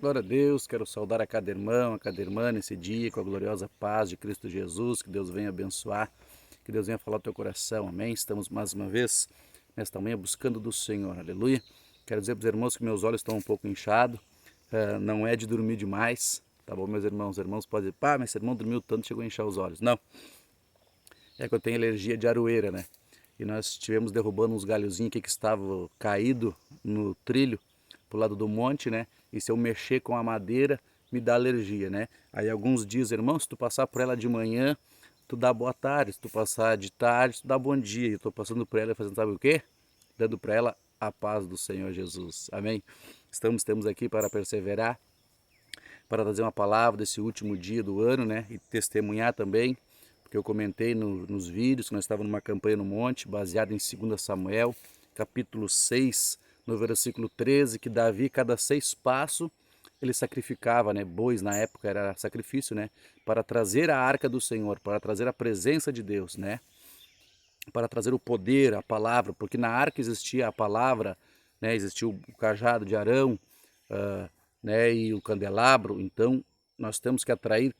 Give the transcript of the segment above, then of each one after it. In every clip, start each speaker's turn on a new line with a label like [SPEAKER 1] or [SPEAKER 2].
[SPEAKER 1] Glória a Deus, quero saudar a cada irmão, a cada irmã nesse dia, com a gloriosa paz de Cristo Jesus, que Deus venha abençoar, que Deus venha falar ao teu coração, amém? Estamos mais uma vez, nesta manhã, buscando do Senhor, aleluia. Quero dizer para os irmãos que meus olhos estão um pouco inchados, não é de dormir demais, tá bom, meus irmãos? Os irmãos podem dizer, pá, mas esse irmão dormiu tanto, chegou a inchar os olhos. Não, é que eu tenho alergia de aroeira, né? E nós estivemos derrubando uns galhozinhos aqui que estavam caídos no trilho, pro lado do monte, né? E se eu mexer com a madeira, me dá alergia, né? Aí alguns dizem, irmão, se tu passar por ela de manhã, tu dá boa tarde. Se tu passar de tarde, tu dá bom dia. E eu tô passando por ela fazendo sabe o quê? Dando para ela a paz do Senhor Jesus. Amém? Temos aqui para perseverar, para trazer uma palavra desse último dia do ano, né? E testemunhar também, porque eu comentei nos vídeos que nós estávamos numa campanha no monte, baseada em 2 Samuel, capítulo 6, no versículo 13, que Davi, cada 6 passos, ele sacrificava, né? Bois na época era sacrifício, né? Para trazer a arca do Senhor, para trazer a presença de Deus, né? Para trazer o poder, a palavra, porque na arca existia a palavra, né? Existia o cajado de Arão, né? E o candelabro. Então nós temos que atrair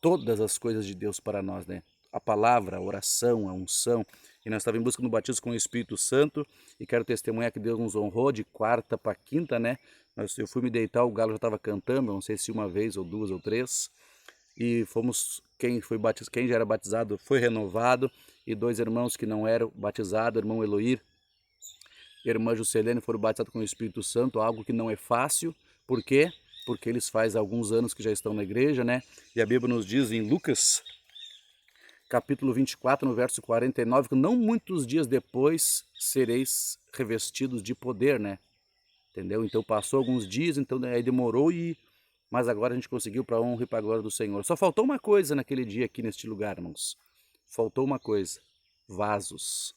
[SPEAKER 1] todas as coisas de Deus para nós, né? A palavra, a oração, a unção. E nós estávamos em busca do batismo com o Espírito Santo e quero testemunhar que Deus nos honrou de quarta para quinta, né? Eu fui me deitar, o galo já estava cantando, não sei se uma vez ou duas ou três. E fomos, quem já era batizado foi renovado, e dois irmãos que não eram batizados, irmão Eloir e irmã Juscelene, foram batizados com o Espírito Santo, algo que não é fácil. Por quê? Porque eles faz alguns anos que já estão na igreja, né? E a Bíblia nos diz em Lucas, capítulo 24, no verso 49, que não muitos dias depois sereis revestidos de poder, né? Entendeu? Então passou alguns dias, então aí demorou, mas agora a gente conseguiu para a honra e para a glória do Senhor. Só faltou uma coisa naquele dia aqui neste lugar, irmãos. Faltou uma coisa: vasos.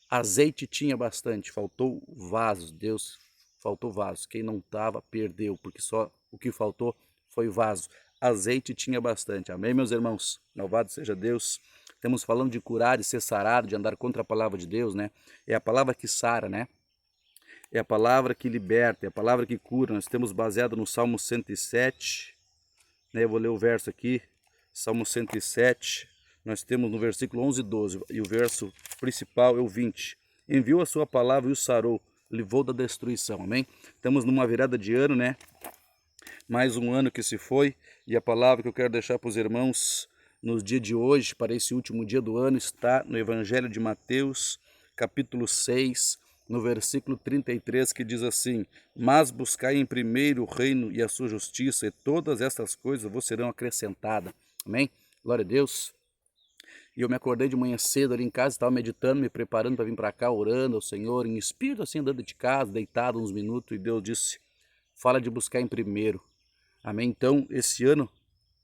[SPEAKER 1] Azeite tinha bastante, faltou vasos. Deus faltou vasos. Quem não estava, perdeu, porque só o que faltou foi vaso. Azeite tinha bastante. Amém, meus irmãos? Louvado seja Deus. Estamos falando de curar, de ser sarado, de andar contra a palavra de Deus, né? É a palavra que sara, né? É a palavra que liberta, é a palavra que cura. Nós temos baseado no Salmo 107, né? Eu vou ler o verso aqui, Salmo 107, nós temos no versículo 11 e 12, e o verso principal é o 20. Enviou a sua palavra e o sarou, livrou da destruição, amém? Estamos numa virada de ano, né? Mais um ano que se foi, e a palavra que eu quero deixar para os irmãos nos dias de hoje, para esse último dia do ano, está no Evangelho de Mateus, capítulo 6, no versículo 33, que diz assim: mas buscai em primeiro o reino e a sua justiça, e todas estas coisas vos serão acrescentadas. Amém? Glória a Deus. E eu me acordei de manhã cedo ali em casa, estava meditando, me preparando para vir para cá, orando ao Senhor, em espírito assim, andando de casa, deitado uns minutos, e Deus disse: fala de buscar em primeiro. Amém? Então, esse ano,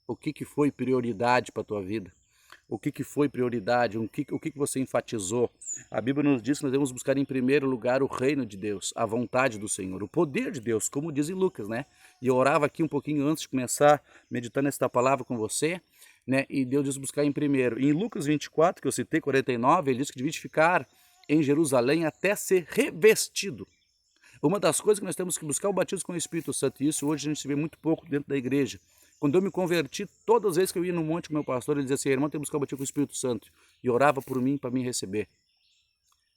[SPEAKER 1] o que foi prioridade para a tua vida? O que foi prioridade? O que você enfatizou? A Bíblia nos diz que nós devemos buscar em primeiro lugar o reino de Deus, a vontade do Senhor, o poder de Deus, como diz em Lucas, né? E eu orava aqui um pouquinho antes de começar meditando esta palavra com você, né? E Deus diz buscar em primeiro. E em Lucas 24, que eu citei, 49, ele diz que devia ficar em Jerusalém até ser revestido. Uma das coisas que nós temos que buscar é o batismo com o Espírito Santo, e isso hoje a gente vê muito pouco dentro da igreja. Quando eu me converti, todas as vezes que eu ia no monte com meu pastor, ele dizia assim: irmão, tem que buscar o batismo com o Espírito Santo. E orava por mim para me receber.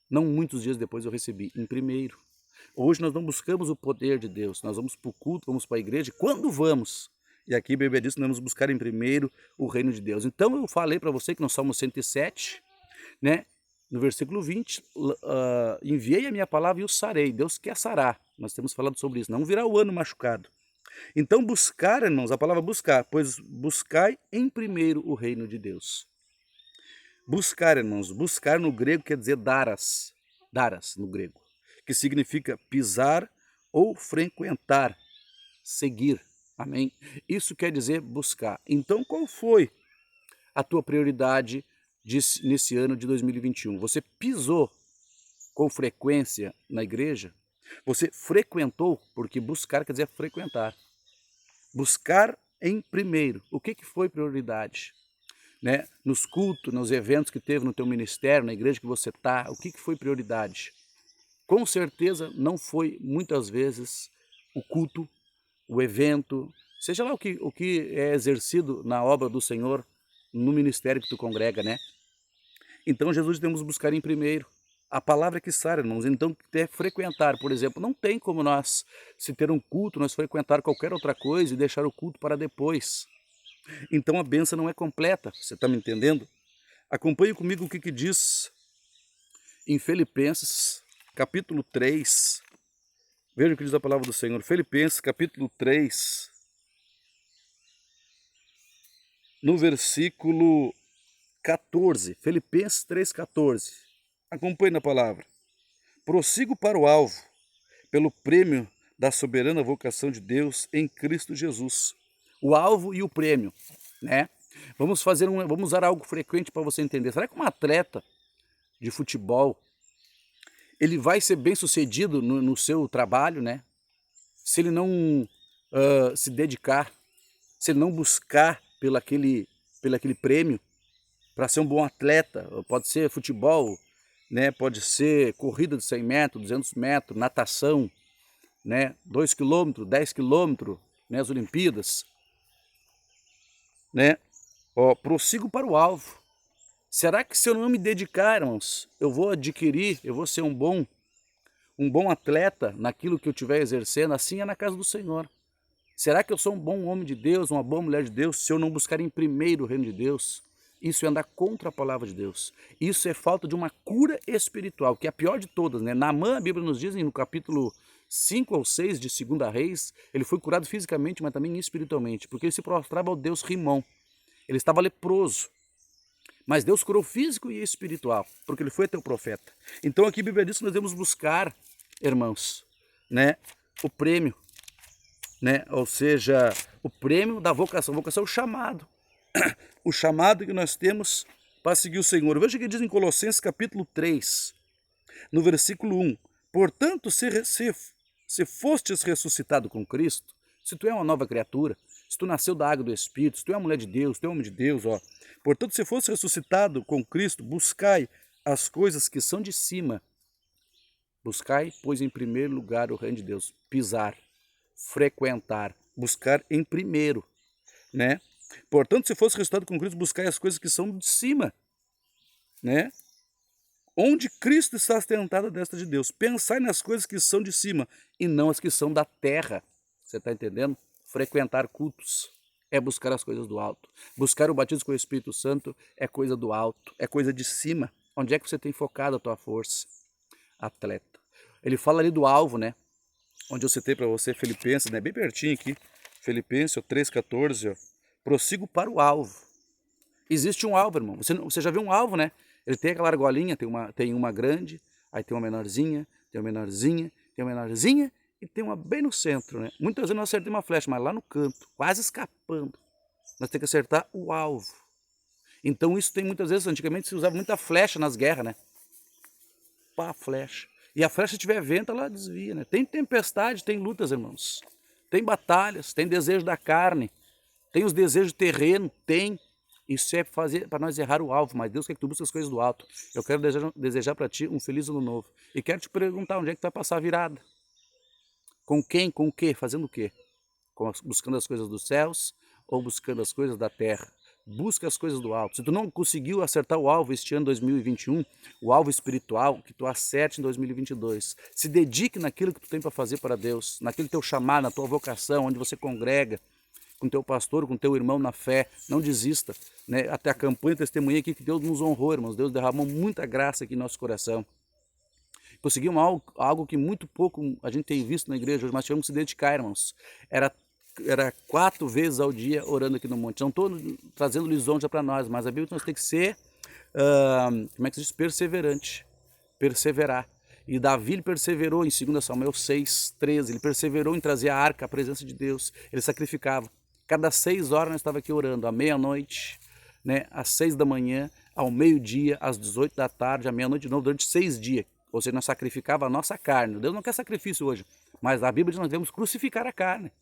[SPEAKER 1] Não muitos dias depois eu recebi, em primeiro. Hoje nós não buscamos o poder de Deus, nós vamos para o culto, vamos para a igreja. Quando vamos? E aqui a Bíblia diz que nós vamos buscar em primeiro o reino de Deus. Então eu falei para você que no Salmo 107, né? No versículo 20, enviei a minha palavra e o sarei. Deus quer sarar. Nós temos falado sobre isso. Não virá o ano machucado. Então buscar, irmãos, a palavra buscar, pois buscai em primeiro o reino de Deus. Buscar, irmãos, buscar no grego quer dizer daras, daras no grego, que significa pisar ou frequentar, seguir. Amém? Isso quer dizer buscar. Então qual foi a tua prioridade nesse ano de 2021? Você pisou com frequência na igreja? Você frequentou? Porque buscar quer dizer frequentar. Buscar em primeiro. O que foi prioridade? Né? Nos cultos, nos eventos que teve no teu ministério, na igreja que você está, o que foi prioridade? Com certeza não foi, muitas vezes, o culto, o evento, seja lá o que é exercido na obra do Senhor, no ministério que tu congrega, né? Então Jesus temos que buscar em primeiro. A palavra que sara, irmãos. Então, frequentar, por exemplo, não tem como nós, se ter um culto, nós frequentar qualquer outra coisa e deixar o culto para depois. Então a bênção não é completa, você está me entendendo? Acompanhe comigo o que diz em Filipenses, capítulo 3. Veja o que diz a palavra do Senhor. Filipenses, capítulo 3, no versículo 14. Filipenses 3,14. Acompanhe na palavra. Prossigo para o alvo, pelo prêmio da soberana vocação de Deus em Cristo Jesus. O alvo e o prêmio, né? Vamos usar algo frequente para você entender. Será que um atleta de futebol, ele vai ser bem sucedido no seu trabalho, né? Se ele não se dedicar, se ele não buscar pelo aquele prêmio, para ser um bom atleta? Pode ser futebol, né? Pode ser corrida de 100 metros, 200 metros, natação, né? 2 km, 10 km, né? As Olimpíadas, né? Prossigo para o alvo. Será que se eu não me dedicar, irmãos, eu vou ser um bom atleta naquilo que eu estiver exercendo? Assim é na casa do Senhor. Será que eu sou um bom homem de Deus, uma boa mulher de Deus, se eu não buscar em primeiro o reino de Deus? Isso é andar contra a palavra de Deus. Isso é falta de uma cura espiritual, que é a pior de todas, né? Naamã, a Bíblia nos diz, no capítulo 5 ou 6 de 2 Reis, ele foi curado fisicamente, mas também espiritualmente, porque ele se prostrava ao Deus Rimon. Ele estava leproso. Mas Deus curou físico e espiritual, porque ele foi teu profeta. Então aqui a Bíblia diz que nós devemos buscar, irmãos, né, o prêmio, né, ou seja, o prêmio da vocação. Vocação é o chamado. O chamado que nós temos para seguir o Senhor. Veja o que diz em Colossenses capítulo 3, no versículo 1. Portanto, se fostes ressuscitado com Cristo, se tu é uma nova criatura, se tu nasceu da água do Espírito, se tu é uma mulher de Deus, se tu é um homem de Deus, portanto, se fosse ressuscitado com Cristo, buscai as coisas que são de cima. Buscai, pois, em primeiro lugar o reino de Deus. Pisar, frequentar, buscar em primeiro, né? Portanto, se fosse ressuscitado com Cristo, buscai as coisas que são de cima, né? Onde Cristo está assentado à destra de Deus. Pensai nas coisas que são de cima e não as que são da terra. Você está entendendo? Frequentar cultos é buscar as coisas do alto. Buscar o batismo com o Espírito Santo é coisa do alto, é coisa de cima. Onde é que você tem focado a tua força? Atleta. Ele fala ali do alvo, né? Onde eu citei para você Filipenses, né? Bem pertinho aqui. Filipenses 3,14, ó. Prossigo para o alvo. Existe um alvo, irmão. Você já viu um alvo, né? Ele tem aquela argolinha, tem uma grande, aí tem uma menorzinha, tem uma menorzinha, tem uma menorzinha e tem uma bem no centro, né? Muitas vezes nós acertamos uma flecha, mas lá no canto, quase escapando. Nós temos que acertar o alvo. Então isso tem muitas vezes, antigamente se usava muita flecha nas guerras, né? Pá, flecha. E a flecha tiver vento, ela desvia, né? Tem tempestade, tem lutas, irmãos. Tem batalhas, tem desejo da carne, tem os desejos terreno, tem. Isso é para nós errar o alvo, mas Deus quer que tu busque as coisas do alto. Eu quero desejar para ti um feliz ano novo. E quero te perguntar onde é que tu vai passar a virada. Com quem, com o quê, fazendo o quê? Buscando as coisas dos céus ou buscando as coisas da terra? Busca as coisas do alto. Se tu não conseguiu acertar o alvo este ano 2021, o alvo espiritual, que tu acerte em 2022. Se dedique naquilo que tu tem para fazer para Deus, naquele teu chamado, na tua vocação, onde você congrega, com teu pastor, com teu irmão na fé. Não desista, né? Até a campanha testemunha aqui que Deus nos honrou, irmãos. Deus derramou muita graça aqui em nosso coração. Conseguimos algo que muito pouco a gente tem visto na igreja hoje, mas tivemos que se dedicar, irmãos. Era 4 vezes ao dia orando aqui no monte. Não estou trazendo lisonja para nós, mas a Bíblia nós tem que ser, como é que se diz? Perseverante. Perseverar. E Davi perseverou em 2 Samuel 6,13. Ele perseverou em trazer a arca, a presença de Deus. Ele sacrificava. Cada 6 horas nós estávamos aqui orando, à meia-noite, né? Às 6 da manhã, ao meio-dia, às 18 da tarde, à meia-noite de novo, durante 6 dias. Ou seja, nós sacrificava a nossa carne. Deus não quer sacrifício hoje, mas a Bíblia diz que nós devemos crucificar a carne.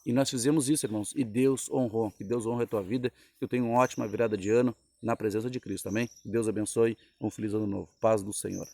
[SPEAKER 1] E nós fizemos isso, irmãos, e Deus honrou. Que Deus honre a tua vida, que eu tenha uma ótima virada de ano na presença de Cristo, amém? Que Deus abençoe, um feliz ano novo. Paz do Senhor.